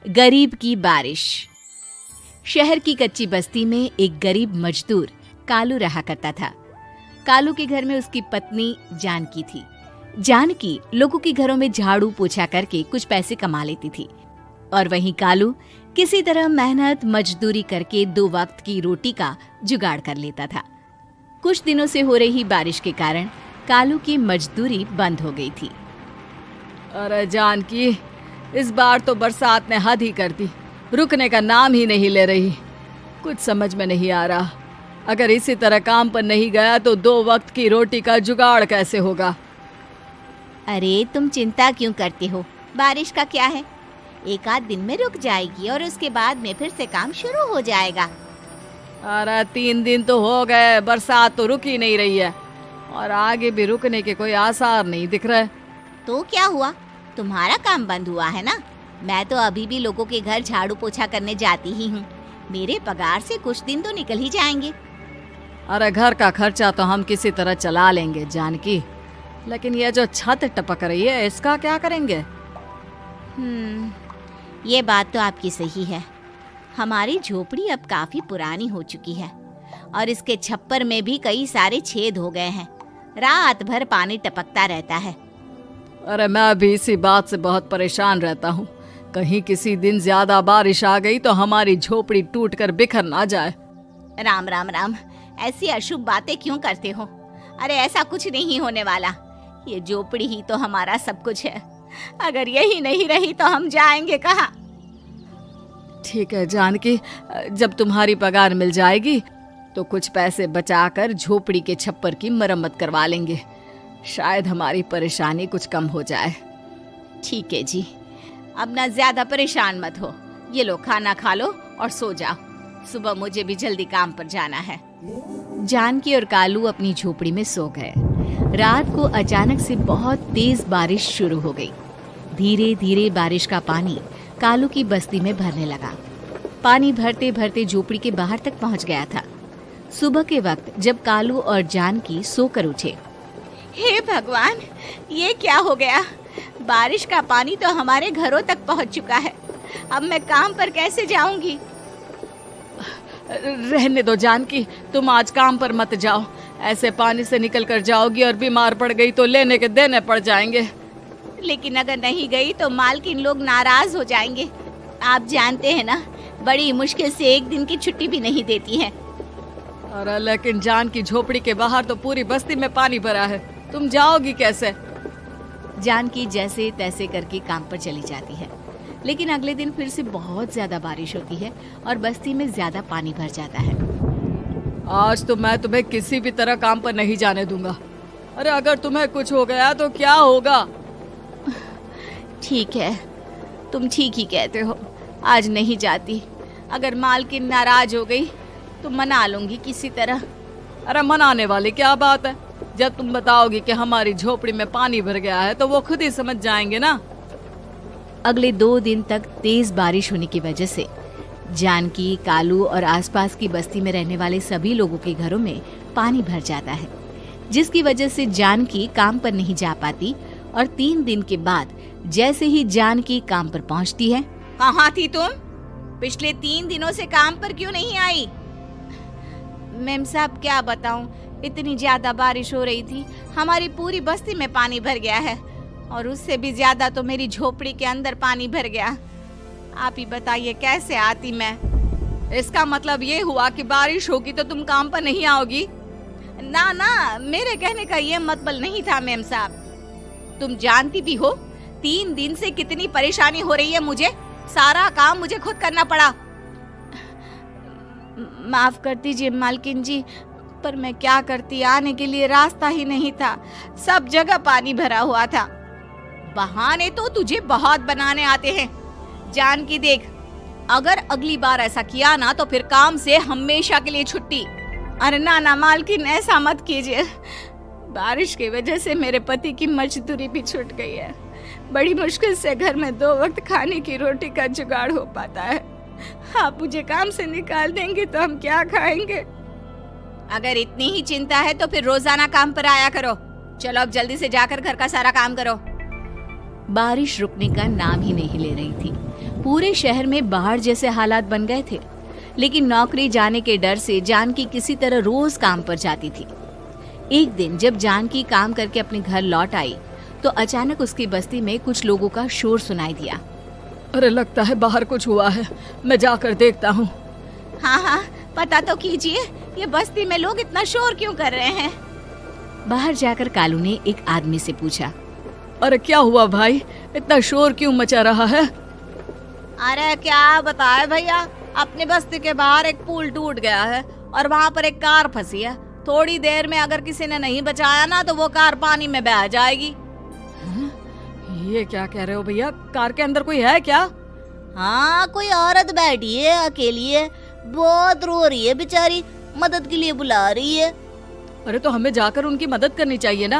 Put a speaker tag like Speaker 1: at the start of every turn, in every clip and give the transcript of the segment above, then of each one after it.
Speaker 1: गरीब की बारिश। शहर की कच्ची बस्ती में एक गरीब मजदूर कालू रहा करता था। कालू के घर में उसकी पत्नी जानकी थी। जानकी लोगों के घरों में झाड़ू पोछा करके कुछ पैसे कमा लेती थी और वहीं कालू किसी तरह मेहनत मजदूरी करके 2 वक्त की रोटी का जुगाड़ कर लेता था। कुछ दिनों से हो रही बारिश के कारण कालू की मजदूरी बंद हो गई थी।
Speaker 2: अरे जानकी, इस बार तो बरसात ने हद ही कर दी, रुकने का नाम ही नहीं ले रही। कुछ समझ में नहीं आ रहा, अगर इसी तरह काम पर नहीं गया तो 2 वक्त की रोटी का जुगाड़ कैसे होगा।
Speaker 3: अरे तुम चिंता क्यों करते हो, बारिश का क्या है, 1 आध दिन में रुक जाएगी और उसके बाद में फिर से काम शुरू हो जाएगा।
Speaker 2: अरे 3 दिन तो हो गए, बरसात तो रुक ही नहीं रही है और आगे भी रुकने के कोई आसार नहीं दिख रहे।
Speaker 3: तो क्या हुआ, तुम्हारा काम बंद हुआ है ना? मैं तो अभी भी लोगों के घर झाड़ू पोछा करने जाती ही हूँ। मेरे पगार से कुछ दिन तो निकल ही जाएंगे।
Speaker 2: अरे घर का खर्चा तो हम किसी तरह चला लेंगे जानकी, लेकिन ये जो छत टपक रही है इसका क्या करेंगे?
Speaker 3: ये बात तो आपकी सही है। हमारी झोपड़ी अब काफी पुरानी हो चुकी है और इसके छप्पर में भी कई सारे छेद हो गए हैं। रात भर पानी टपकता रहता है।
Speaker 2: अरे मैं भी इसी बात से बहुत परेशान रहता हूँ। कहीं किसी दिन ज्यादा बारिश आ गई तो हमारी झोपड़ी टूट कर बिखर ना जाए।
Speaker 3: राम राम राम, ऐसी अशुभ बातें क्यों करते हो? अरे ऐसा कुछ नहीं होने वाला। ये झोपड़ी ही तो हमारा सब कुछ है। अगर यही नहीं रही तो हम जाएंगे कहाँ?
Speaker 2: ठीक है जानकी, जब तुम्हारी पगार मिल जाएगी तो कुछ पैसे बचाकर झोपड़ी के छप्पर की मरम्मत करवा लेंगे। शायद हमारी परेशानी कुछ कम हो जाए।
Speaker 3: ठीक है जी, अब ना ज्यादा परेशान मत हो। ये लो, खाना खा लो और सो जाओ। सुबह मुझे भी जल्दी काम पर जाना है।
Speaker 1: जानकी और कालू अपनी झोपड़ी में सो गए। रात को अचानक से बहुत तेज बारिश शुरू हो गई। धीरे धीरे बारिश का पानी कालू की बस्ती में भरने लगा। पानी भरते भरते झोपड़ी के बाहर तक पहुंच गया था। सुबह के वक्त जब कालू और जानकी सोकर उठे,
Speaker 3: हे भगवान, ये क्या हो गया? बारिश का पानी तो हमारे घरों तक पहुंच चुका है। अब मैं काम पर कैसे जाऊंगी?
Speaker 2: रहने दो जानकी, तुम आज काम पर मत जाओ। ऐसे पानी से निकल कर जाओगी और बीमार पड़ गई तो लेने के देने पड़ जाएंगे।
Speaker 3: लेकिन अगर नहीं गई तो मालकिन लोग नाराज हो जाएंगे। आप जानते हैं ना, बड़ी मुश्किल से 1 दिन की छुट्टी भी नहीं देती है।
Speaker 2: अरे लेकिन जानकी, झोपड़ी के बाहर तो पूरी बस्ती में पानी भरा है, तुम जाओगी कैसे?
Speaker 1: जानकी जैसे तैसे करके काम पर चली जाती है, लेकिन अगले दिन फिर से बहुत ज्यादा बारिश होती है और बस्ती में ज्यादा पानी भर जाता है।
Speaker 2: आज तो मैं तुम्हें किसी भी तरह काम पर नहीं जाने दूंगा। अरे अगर तुम्हें कुछ हो गया तो क्या होगा?
Speaker 3: ठीक है, तुम ठीक ही कहते हो। आज नहीं जाती। अगर मालकिन नाराज हो गई तो मना लूंगी किसी तरह।
Speaker 2: अरे मनाने वाली क्या बात है? जब तुम बताओगी कि हमारी झोपड़ी में पानी भर गया है तो वो खुद ही समझ जाएंगे ना।
Speaker 1: अगले 2 दिन तक तेज बारिश होने की वजह से जानकी, कालू और आसपास की बस्ती में रहने वाले सभी लोगों के घरों में पानी भर जाता है, जिसकी वजह से जानकी काम पर नहीं जा पाती। और 3 दिन के बाद जैसे ही जानकी काम पर पहुंचती है,
Speaker 3: कहाँ थी तुम? पिछले 3 दिनों से काम पर क्यों नहीं आई? मेम साहब, क्या बताऊं, इतनी ज्यादा बारिश हो रही थी, हमारी पूरी बस्ती में पानी भर गया है और उससे भी ज्यादा तो मेरी झोपड़ी के अंदर पानी भर गया। आप ही बताइए कैसे आती मैं?
Speaker 2: इसका मतलब ये हुआ कि बारिश होगी तो तुम काम पर नहीं आओगी?
Speaker 3: ना ना, मेरे कहने का ये मतलब नहीं था मेम साहब। तुम जानती भी हो 3 दिन से कितनी परेशानी हो रही है मुझे। सारा काम मुझे खुद करना पड़ा। माफ कर दीजिए मालकिन जी, पर मैं क्या करती, आने के लिए रास्ता ही नहीं था। सब जगह पानी भरा हुआ था। बहाने तो तुझे बहुत बनाने आते हैं। जानकी देख, अगर अगली बार ऐसा किया ना तो फिर काम से हमेशा के लिए छुट्टी। अरे ना ना मालकिन, ऐसा मत कीजिए। बारिश की वजह से मेरे पति की मजदूरी भी छूट गई है। बड़ी मुश्किल से घर में 2 वक्त खाने की रोटी का जुगाड़ हो पाता है। आप मुझे काम से निकाल देंगे तो हम क्या खाएंगे? अगर इतनी ही चिंता है तो फिर रोजाना काम पर आया करो। चलो अब जल्दी से जाकर घर का सारा काम करो।
Speaker 1: बारिश रुकने का नाम ही नहीं ले रही थी। पूरे शहर में बाढ़ जैसे हालात बन गए थे। लेकिन नौकरी जाने के डर से जानकी किसी तरह रोज काम पर जाती थी। एक दिन जब जानकी काम करके अपने घर लौट आई तो अचानक उसकी बस्ती में कुछ लोगों का शोर सुनाई दिया।
Speaker 2: अरे लगता है बाहर कुछ हुआ है, मैं जाकर देखता हूँ।
Speaker 3: हाँ, पता तो कीजिए, ये बस्ती में लोग इतना शोर क्यों कर रहे हैं?
Speaker 1: बाहर जाकर कालू ने एक आदमी से पूछा।
Speaker 2: अरे क्या हुआ भाई, इतना शोर क्यों मचा रहा है?
Speaker 3: अरे क्या बताए भैया, अपनी बस्ती के बाहर एक पुल टूट गया है और वहाँ पर एक कार फंसी है। थोड़ी देर में अगर किसी ने नहीं बचाया ना तो वो कार पानी में बह जाएगी।
Speaker 2: ये क्या कह रहे हो भैया, कार के अंदर कोई है क्या?
Speaker 3: हाँ, कोई औरत बैठी है, अकेली है, बहुत रो रही है बेचारी, मदद के लिए बुला रही है।
Speaker 2: अरे तो हमें जाकर उनकी मदद करनी चाहिए ना।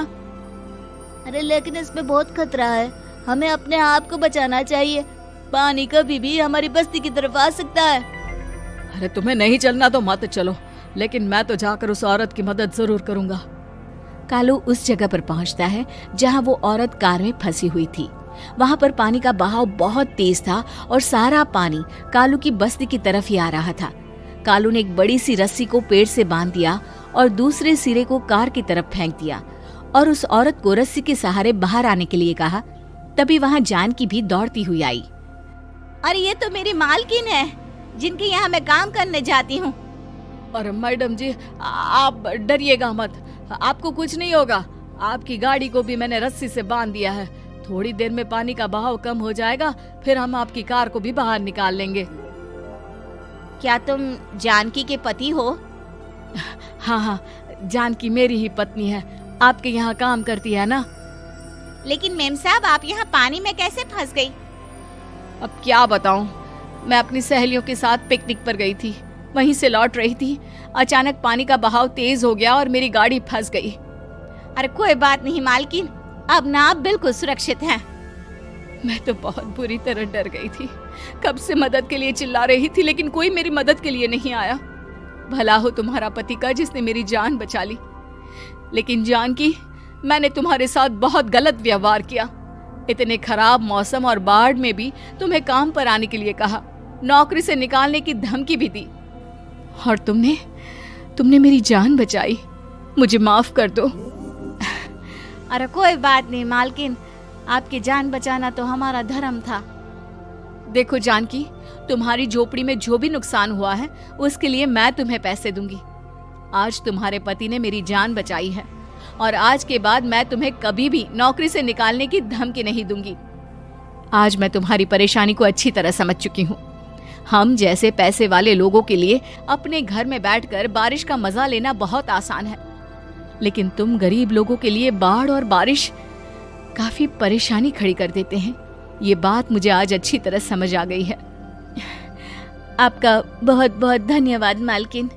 Speaker 3: अरे लेकिन इसमें बहुत खतरा है, हमें अपने आप को बचाना चाहिए। पानी कभी भी हमारी बस्ती की तरफ आ सकता है।
Speaker 2: अरे तुम्हें नहीं चलना तो मत चलो, लेकिन मैं तो जाकर उस औरत की मदद जरूर करूंगा।
Speaker 1: कालू उस जगह पर पहुंचता है जहां वो औरत कार में फंसी हुई थी। वहां पर पानी का बहाव बहुत तेज था और सारा पानी कालू की बस्ती की तरफ ही आ रहा था। कालू ने एक बड़ी सी रस्सी को पेड़ से बांध दिया और दूसरे सिरे को कार की तरफ फेंक दिया और उस औरत को रस्सी के सहारे बाहर आने के लिए कहा। तभी वहां जानकी भी दौड़ती हुई आई।
Speaker 3: अरे ये तो मेरी मालकिन है, जिनके यहाँ मैं काम करने जाती हूँ।
Speaker 2: अरे मैडम जी, आप डरिएगा मत, आपको कुछ नहीं होगा। आपकी गाड़ी को भी मैंने रस्सी से बांध दिया है। थोड़ी देर में पानी का बहाव कम हो जाएगा, फिर हम आपकी कार को भी बाहर निकाल लेंगे।
Speaker 3: क्या तुम जानकी के पति हो?
Speaker 2: हाँ, जानकी मेरी ही पत्नी है, आपके यहाँ काम करती है ना।
Speaker 3: लेकिन मेम साहब, आप यहाँ पानी में कैसे फंस गई?
Speaker 2: अब क्या बताऊं, मैं अपनी सहेलियों के साथ पिकनिक पर गई थी, वहीं से लौट रही थी। अचानक पानी का बहाव तेज हो गया और मेरी गाड़ी फंस गई।
Speaker 3: अरे कोई बात नहीं मालकिन, अब ना आप बिल्कुल सुरक्षित हैं।
Speaker 2: मैं तो बहुत बुरी तरह डर गई थी, कब से मदद के लिए चिल्ला रही थी, लेकिन कोई मेरी मदद के लिए नहीं आया। भला हो तुम्हारा पति का जिसने मेरी जान बचा ली। लेकिन जानकी, मैंने तुम्हारे साथ बहुत गलत व्यवहार किया। इतने खराब मौसम और बाढ़ में भी तुम्हें काम पर आने के लिए कहा, नौकरी से निकालने की धमकी भी दी, और तुमने मेरी जान बचाई। मुझे माफ कर दो।
Speaker 3: अरे कोई बात नहीं मालकिन, आपकी जान बचाना तो हमारा धर्म था।
Speaker 2: देखो जानकी, तुम्हारी झोपड़ी में जो भी नुकसान हुआ है उसके लिए मैं तुम्हें पैसे दूंगी। आज तुम्हारे पति ने मेरी जान बचाई है और आज के बाद मैं तुम्हें कभी भी नौकरी से निकालने की धमकी नहीं दूंगी। आज मैं तुम्हारी परेशानी को अच्छी तरह समझ चुकी हूँ। हम जैसे पैसे वाले लोगों के लिए अपने घर में बैठकर बारिश का मजा लेना बहुत आसान है, लेकिन तुम गरीब लोगों के लिए बाढ़ और बारिश काफी परेशानी खड़ी कर देते हैं। ये बात मुझे आज अच्छी तरह समझ आ गई है।
Speaker 3: आपका बहुत बहुत धन्यवाद मालकिन।